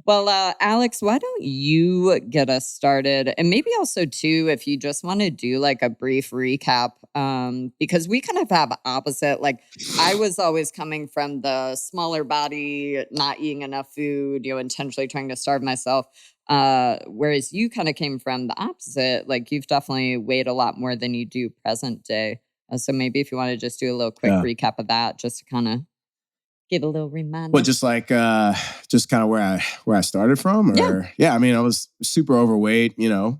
Well, Alex, why don't you get us started? And maybe also, too, if you just want to do like a brief recap, because we kind of have opposite. Like, I was always coming from the smaller body, not eating enough food, intentionally trying to starve myself. Whereas you kind of came from the opposite. Like, you've definitely weighed a lot more than you do present day. So maybe if you want to just do a little quick Yeah. recap of that, just to kind of give a little reminder. Well, just like just kind of where I started from, or I mean, I was super overweight. You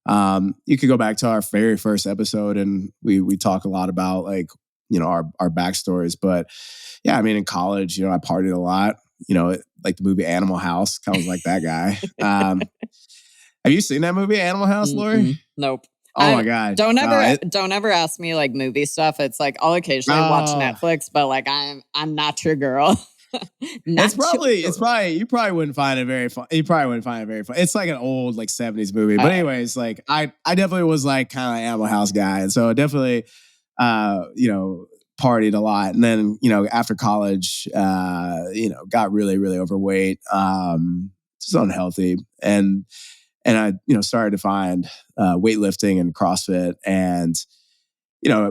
could go back to our very first episode, and we talk a lot about like our backstories. But yeah, I mean, in college, I partied a lot. Like the movie Animal House, kind of was like that guy. Have you seen that movie Animal House, Lori? Nope. Oh my God! Don't ever ask me like movie stuff. It's like I'll occasionally watch Netflix, but like I'm not your girl. It's probably you probably wouldn't find it very fun. You probably wouldn't find it very fun. It's like an old like 70s movie. But anyways, like I definitely was like kind of Animal House guy, and so definitely partied a lot. And then after college, got really really overweight, just unhealthy, and I started to find weightlifting and CrossFit, and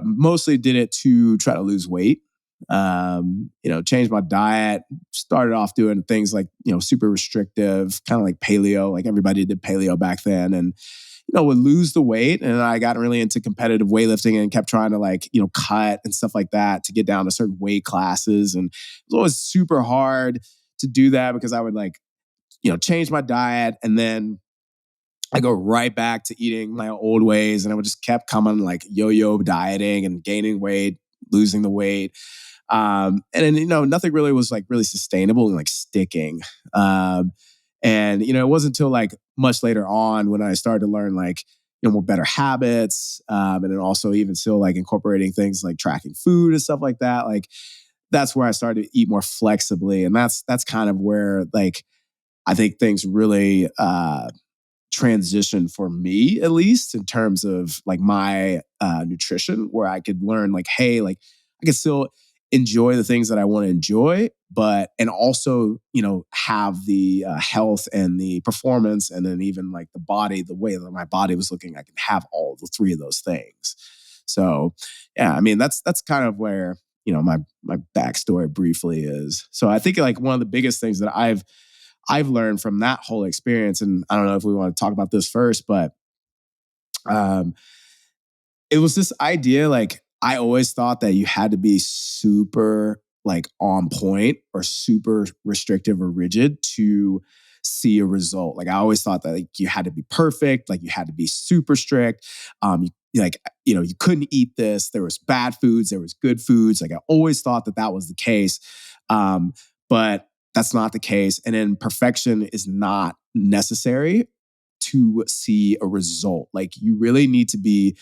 mostly did it to try to lose weight. Changed my diet, started off doing things like, super restrictive, kind of like paleo, like everybody did paleo back then. And, would lose the weight. And I got really into competitive weightlifting and kept trying to like, cut and stuff like that to get down to certain weight classes. And it was always super hard to do that because I would like, change my diet and then I go right back to eating my old ways. And I would just kept coming like yo-yo dieting and gaining weight, losing the weight. And then, nothing really was like really sustainable and like sticking. And, it wasn't until like much later on when I started to learn like, more better habits. And then also even still like incorporating things like tracking food and stuff like that. Like that's where I started to eat more flexibly. And that's kind of where like, I think things really, transition for me, at least in terms of like my nutrition, where I could learn like, hey, like I can still enjoy the things that I want to enjoy, and also, have the health and the performance, and then even like the body, the way that my body was looking, I can have all the three of those things. So, yeah, I mean, that's kind of where, my backstory briefly is. So I think like one of the biggest things that I've learned from that whole experience, and I don't know if we want to talk about this first, but it was this idea, like I always thought that you had to be super like on point or super restrictive or rigid to see a result. Like I always thought that like you had to be perfect, like you had to be super strict. You couldn't eat this. There was bad foods, there was good foods. Like I always thought that was the case. But that's not the case. And then perfection is not necessary to see a result. Like you really need to be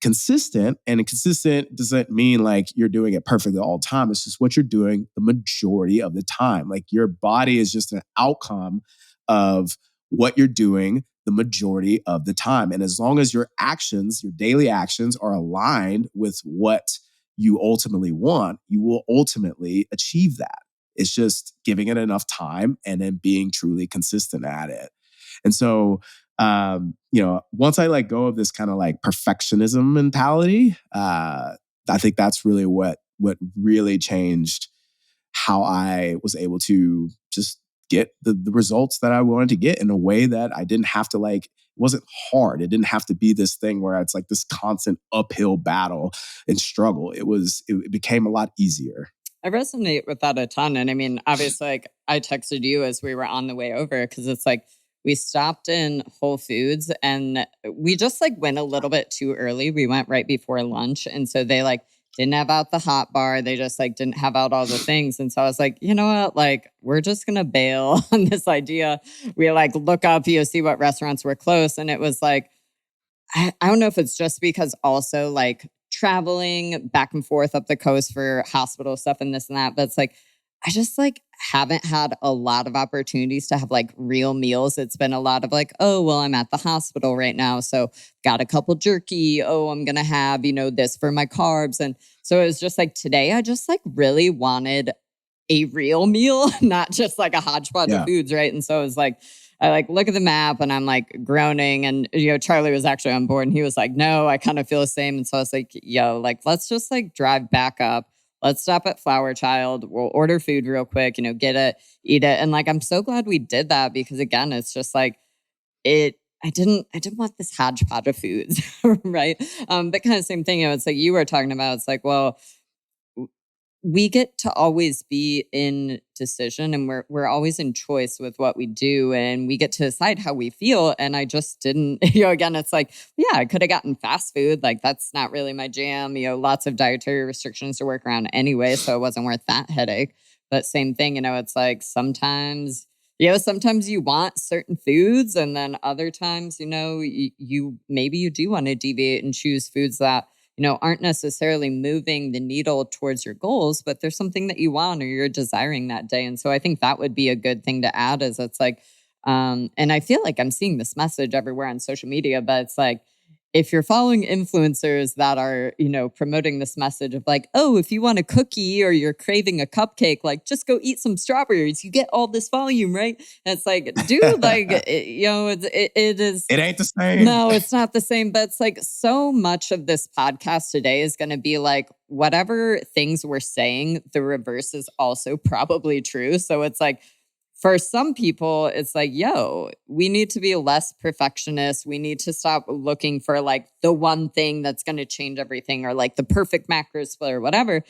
consistent, and consistent doesn't mean like you're doing it perfectly all the time. It's just what you're doing the majority of the time. Like your body is just an outcome of what you're doing the majority of the time. And as long as your actions, your daily actions are aligned with what you ultimately want, you will ultimately achieve that. It's just giving it enough time and then being truly consistent at it. And so, once I let go of this kind of like perfectionism mentality, I think that's really what really changed how I was able to just get the results that I wanted to get in a way that I didn't have to like, it wasn't hard. It didn't have to be this thing where it's like this constant uphill battle and struggle. It became a lot easier. I resonate with that a ton. And I mean, obviously, like I texted you as we were on the way over because it's like we stopped in Whole Foods and we just like went a little bit too early. We went right before lunch. And so they like didn't have out the hot bar. They just like didn't have out all the things. And so I was like, you know what? Like, we're just going to bail on this idea. We like look up, see what restaurants were close. And it was like, I don't know if it's just because also like traveling back and forth up the coast for hospital stuff and this and that, but it's like, I just like haven't had a lot of opportunities to have like real meals. It's been a lot of like, oh, well, I'm at the hospital right now. So got a couple jerky. Oh, I'm going to have, this for my carbs. And so it was just like today, I just like really wanted a real meal, not just like a hodgepodge of Yeah. foods, right? And so it was like, I like look at the map and I'm like groaning. And, Charlie was actually on board and he was like, no, I kind of feel the same. And so I was like, yo, like, let's just like drive back up. Let's stop at Flower Child. We'll order food real quick, get it, eat it. And like, I'm so glad we did that because again, it's just like, I didn't want this hodgepodge of foods, right? But kind of same thing. It's like you were talking about. It's like, well, we get to always be in decision, and we're always in choice with what we do, and we get to decide how we feel. And I just didn't. Again, it's like, yeah, I could have gotten fast food. Like that's not really my jam. Lots of dietary restrictions to work around anyway, so it wasn't worth that headache. But same thing. It's like sometimes. Sometimes you want certain foods, and then other times, you maybe you do want to deviate and choose foods that, aren't necessarily moving the needle towards your goals, but there's something that you want or you're desiring that day. And so I think that would be a good thing to add is it's like, and I feel like I'm seeing this message everywhere on social media, but it's like, if you're following influencers that are, promoting this message of like, oh, if you want a cookie or you're craving a cupcake, like just go eat some strawberries. You get all this volume, right? And it's like, dude, like, it is. It ain't the same. No, it's not the same. But it's like so much of this podcast today is going to be like, whatever things we're saying, the reverse is also probably true. So it's like, for some people, it's like, yo, we need to be less perfectionist. We need to stop looking for like the one thing that's going to change everything or like the perfect macro split or whatever.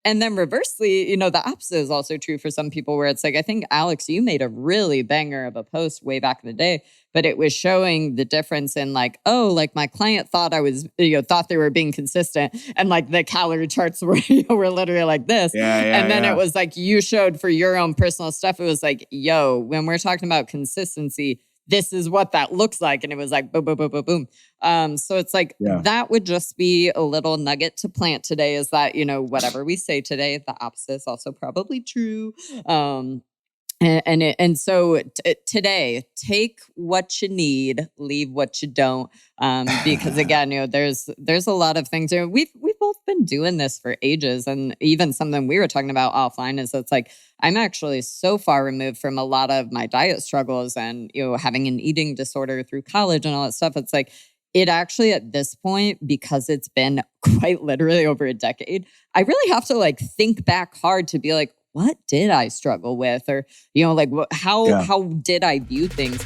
And then reversely, the opposite is also true for some people where it's like, I think, Alex, you made a really banger of a post way back in the day, but it was showing the difference in like, oh, like my client thought I was, thought they were being consistent. And like the calorie charts were, were literally like this. And then it was like, you showed for your own personal stuff. It was like, yo, when we're talking about consistency, this is what that looks like. And it was like, boom, boom, boom, boom, boom. So it's like, that would just be a little nugget to plant today is that, whatever we say today, the opposite is also probably true. So today, take what you need, leave what you don't, because again, there's a lot of things. We've both been doing this for ages, and even something we were talking about offline is it's like I'm actually so far removed from a lot of my diet struggles and having an eating disorder through college and all that stuff. It's like it actually at this point, because it's been quite literally over a decade, I really have to like think back hard to be like, what did I struggle with? Or, like how did I view things?